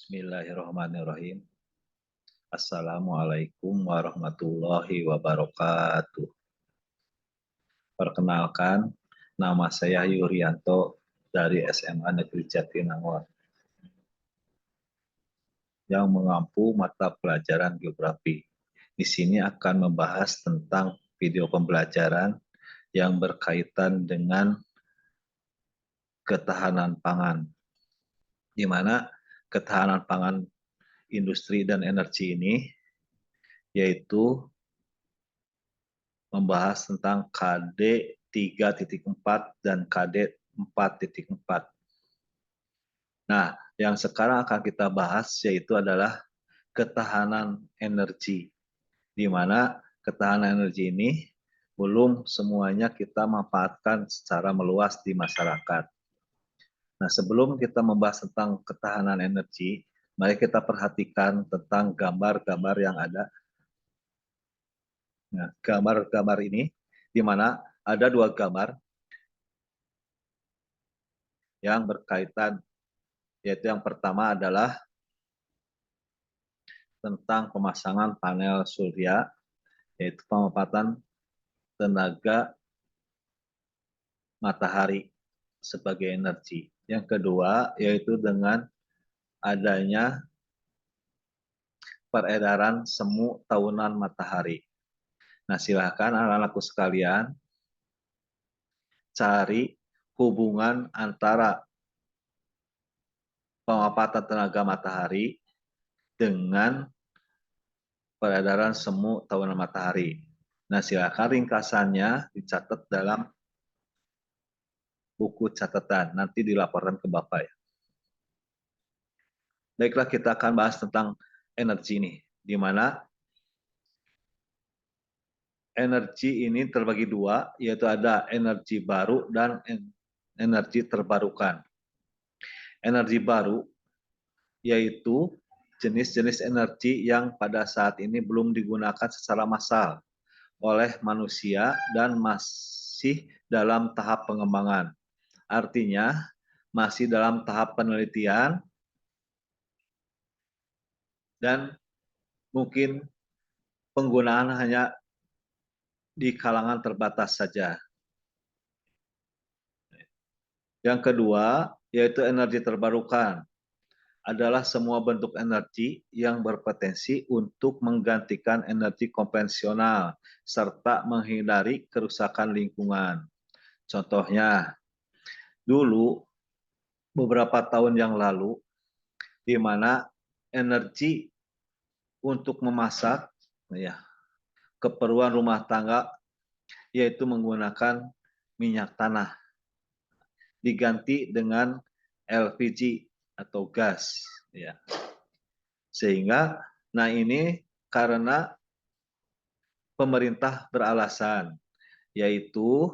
Bismillahirrahmanirrahim. Assalamualaikum warahmatullahi wabarakatuh. Perkenalkan, nama saya Yuryanto dari SMA Negeri Jatinangor yang mengampu mata pelajaran geografi. Di sini akan membahas tentang video pembelajaran yang berkaitan dengan ketahanan pangan, di mana ketahanan pangan industri dan energi ini yaitu membahas tentang KD 3.4 dan KD 4.4. Nah, yang sekarang akan kita bahas yaitu adalah ketahanan energi, di mana ketahanan energi ini belum semuanya kita manfaatkan secara meluas di masyarakat. Nah, sebelum kita membahas tentang ketahanan energi, mari kita perhatikan tentang gambar-gambar yang ada. Nah, gambar-gambar ini, di mana ada dua gambar yang berkaitan, yaitu yang pertama adalah tentang pemasangan panel surya, yaitu pemanfaatan tenaga matahari sebagai energi. Yang kedua, yaitu dengan adanya peredaran semu tahunan matahari. Nah, silakan anak-anakku sekalian cari hubungan antara pemanfaatan tenaga matahari dengan peredaran semu tahunan matahari. Nah, silakan ringkasannya dicatat dalam buku catatan, nanti dilaporkan ke Bapak ya. Baiklah, kita akan bahas tentang energi ini, di mana energi ini terbagi dua, yaitu ada energi baru dan energi terbarukan. Energi baru yaitu jenis-jenis energi yang pada saat ini belum digunakan secara massal oleh manusia dan masih dalam tahap pengembangan. Artinya, masih dalam tahap penelitian dan mungkin penggunaan hanya di kalangan terbatas saja. Yang kedua, yaitu energi terbarukan, adalah semua bentuk energi yang berpotensi untuk menggantikan energi konvensional serta menghindari kerusakan lingkungan. Contohnya, dulu beberapa tahun yang lalu, di mana energi untuk memasak, ya, keperluan rumah tangga, yaitu menggunakan minyak tanah, diganti dengan LPG atau gas, ya. Sehingga, nah ini karena pemerintah beralasan, yaitu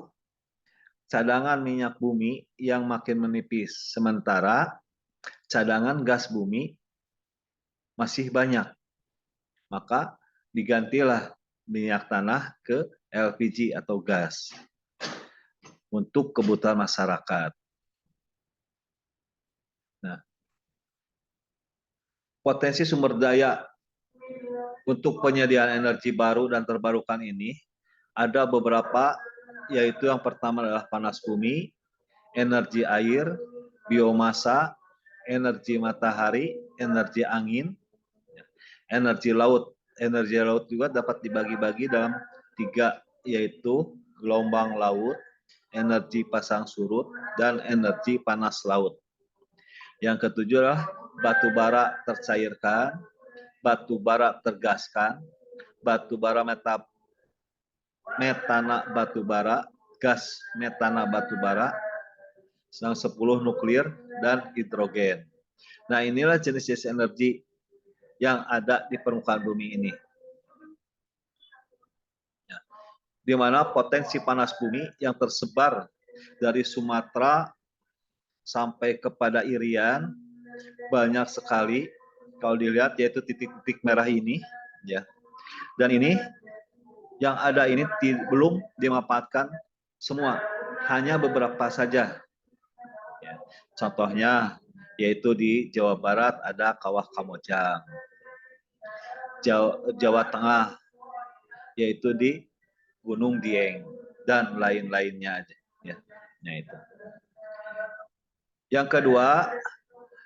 cadangan minyak bumi yang makin menipis, sementara cadangan gas bumi masih banyak. Maka digantilah minyak tanah ke LPG atau gas untuk kebutuhan masyarakat. Nah, potensi sumber daya untuk penyediaan energi baru dan terbarukan ini ada beberapa, yaitu yang pertama adalah panas bumi, energi air, biomasa, energi matahari, energi angin, energi laut. Energi laut juga dapat dibagi-bagi dalam tiga, yaitu gelombang laut, energi pasang surut, dan energi panas laut. Yang ketujuh adalah batu bara tercairkan, batu bara tergaskan, batu bara metana batu bara, gas metana batu bara, 10 nuklir, dan hidrogen. Nah, inilah jenis-jenis energi yang ada di permukaan bumi ini. Di mana potensi panas bumi yang tersebar dari Sumatera sampai kepada Irian banyak sekali. Kalau dilihat yaitu titik-titik merah ini, ya. Dan ini yang ada ini belum dimanfaatkan semua, hanya beberapa saja. Ya. Contohnya yaitu di Jawa Barat ada Kawah Kamojang, Jawa Tengah yaitu di Gunung Dieng dan lain-lainnya aja ya. Nah, itu. Yang kedua,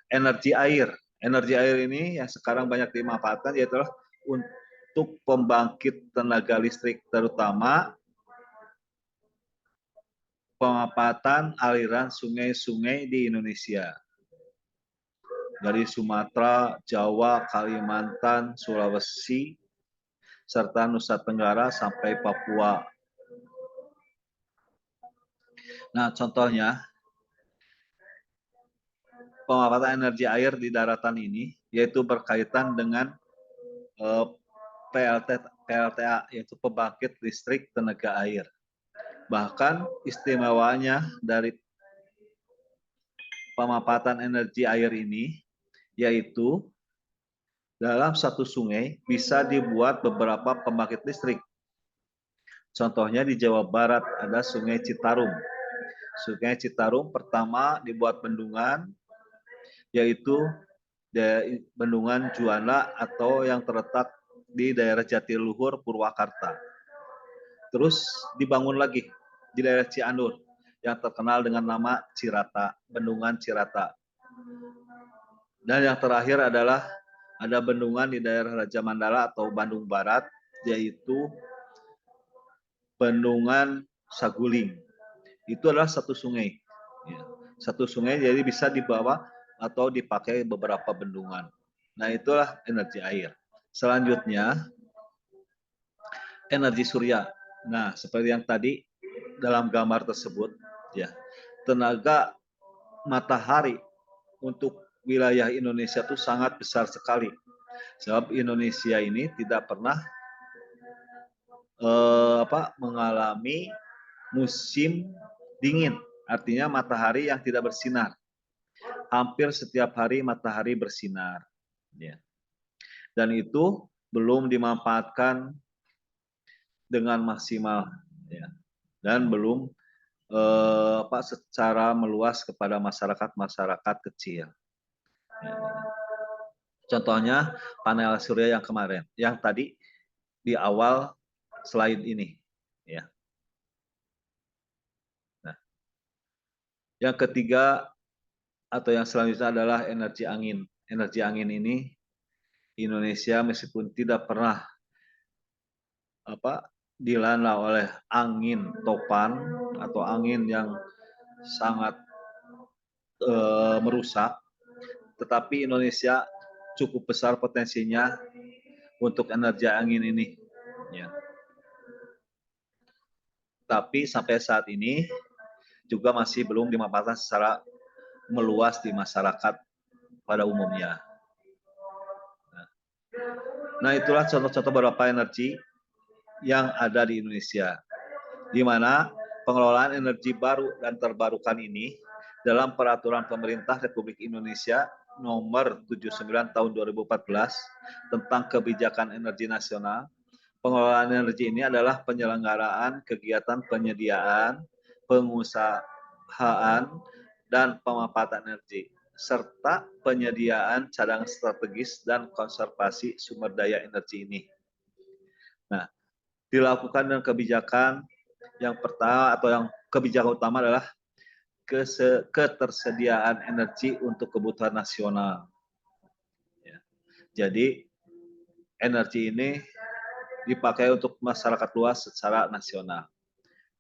energi air. Energi air ini yang sekarang banyak dimanfaatkan yaitu untuk pembangkit tenaga listrik, terutama pemanfaatan aliran sungai-sungai di Indonesia. Dari Sumatera, Jawa, Kalimantan, Sulawesi, serta Nusa Tenggara sampai Papua. Nah, contohnya pemanfaatan energi air di daratan ini yaitu berkaitan dengan PLTA, yaitu pembangkit listrik tenaga air. Bahkan istimewanya dari pemanfaatan energi air ini yaitu dalam satu sungai bisa dibuat beberapa pembangkit listrik. Contohnya di Jawa Barat ada Sungai Citarum. Sungai Citarum pertama dibuat bendungan, yaitu Bendungan Juanda atau yang terletak di daerah Jatiluhur, Purwakarta. Terus dibangun lagi di daerah Cianjur yang terkenal dengan nama Cirata, Bendungan Cirata. Dan yang terakhir adalah ada bendungan di daerah Raja Mandala atau Bandung Barat, yaitu Bendungan Saguling. Itu adalah satu sungai. Ya. Satu sungai jadi bisa dibawa atau dipakai beberapa bendungan. Nah, itulah energi air. Selanjutnya, energi surya. Nah, seperti yang tadi dalam gambar tersebut, ya, tenaga matahari untuk wilayah Indonesia itu sangat besar sekali. Sebab Indonesia ini tidak pernah mengalami musim dingin, artinya matahari yang tidak bersinar. Hampir setiap hari matahari bersinar, ya. Dan itu belum dimanfaatkan dengan maksimal, ya. Dan belum secara meluas kepada masyarakat kecil. Ya. Contohnya panel surya yang kemarin, yang tadi di awal slide ini, ya. Nah, yang ketiga atau yang selanjutnya adalah energi angin. Energi angin ini Indonesia meskipun tidak pernah dilanda oleh angin topan atau angin yang sangat merusak, tetapi Indonesia cukup besar potensinya untuk energi angin ini. Ya. Tapi sampai saat ini juga masih belum dimanfaatkan secara meluas di masyarakat pada umumnya. Nah, itulah contoh-contoh beberapa energi yang ada di Indonesia, di mana pengelolaan energi baru dan terbarukan ini dalam Peraturan Pemerintah Republik Indonesia Nomor 79 Tahun 2014 tentang Kebijakan Energi Nasional. Pengelolaan energi ini adalah penyelenggaraan kegiatan penyediaan, pengusahaan, dan pemanfaatan energi, serta penyediaan cadangan strategis dan konservasi sumber daya energi ini. Nah, dilakukan dengan kebijakan yang pertama atau yang kebijakan utama adalah ketersediaan energi untuk kebutuhan nasional. Ya. Jadi energi ini dipakai untuk masyarakat luas secara nasional.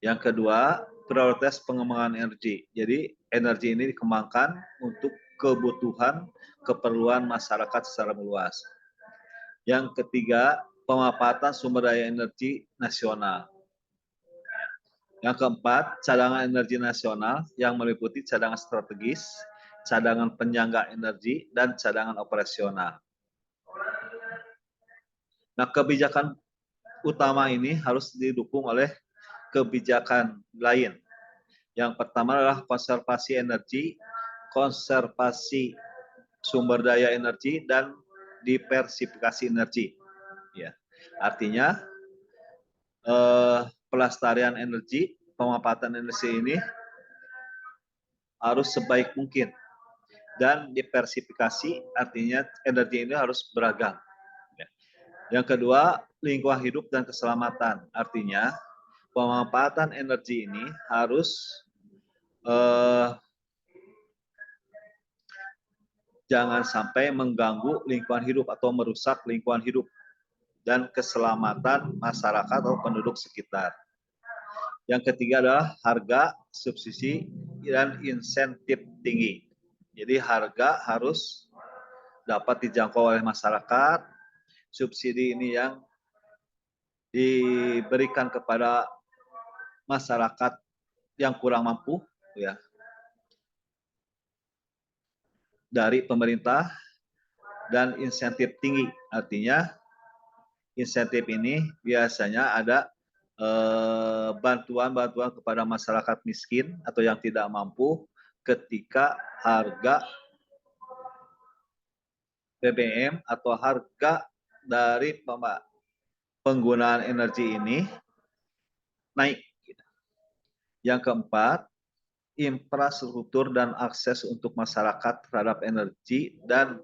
Yang kedua, prioritas pengembangan energi. Jadi energi ini dikembangkan untuk kebutuhan keperluan masyarakat secara meluas. Yang ketiga, pemanfaatan sumber daya energi nasional. Yang keempat, cadangan energi nasional yang meliputi cadangan strategis, cadangan penyangga energi, dan cadangan operasional. Nah, kebijakan utama ini harus didukung oleh kebijakan lain. Yang pertama adalah konservasi energi, konservasi sumber daya energi, dan diversifikasi energi. Ya, artinya pelestarian energi, pemanfaatan energi ini harus sebaik mungkin. dan diversifikasi, artinya energi ini harus beragam. Yang kedua, lingkungan hidup dan keselamatan, artinya pemanfaatan energi ini harus jangan sampai mengganggu lingkungan hidup atau merusak lingkungan hidup dan keselamatan masyarakat atau penduduk sekitar. Yang ketiga adalah harga, subsidi, dan insentif tinggi. Jadi harga harus dapat dijangkau oleh masyarakat, subsidi ini yang diberikan kepada masyarakat yang kurang mampu, ya, dari pemerintah, dan insentif tinggi, artinya insentif ini biasanya ada bantuan-bantuan kepada masyarakat miskin atau yang tidak mampu ketika harga BBM atau harga dari penggunaan energi ini naik. Yang keempat, infrastruktur dan akses untuk masyarakat terhadap energi dan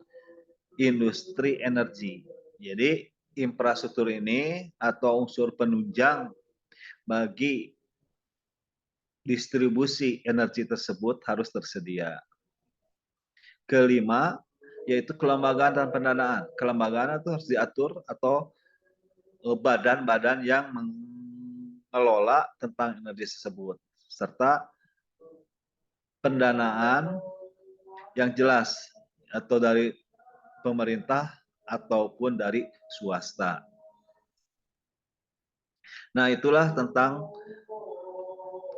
industri energi. Jadi infrastruktur ini atau unsur penunjang bagi distribusi energi tersebut harus tersedia. Kelima, yaitu kelembagaan dan pendanaan. Kelembagaan itu harus diatur atau badan-badan yang mengelola tentang energi tersebut, serta pendanaan yang jelas atau dari pemerintah ataupun dari swasta. Nah, itulah tentang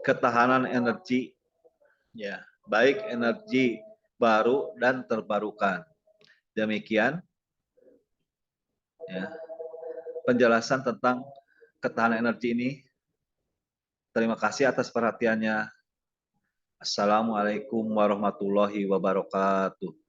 ketahanan energi, ya, baik energi baru dan terbarukan. Demikian ya, penjelasan tentang ketahanan energi ini. Terima kasih atas perhatiannya. Assalamualaikum warahmatullahi wabarakatuh.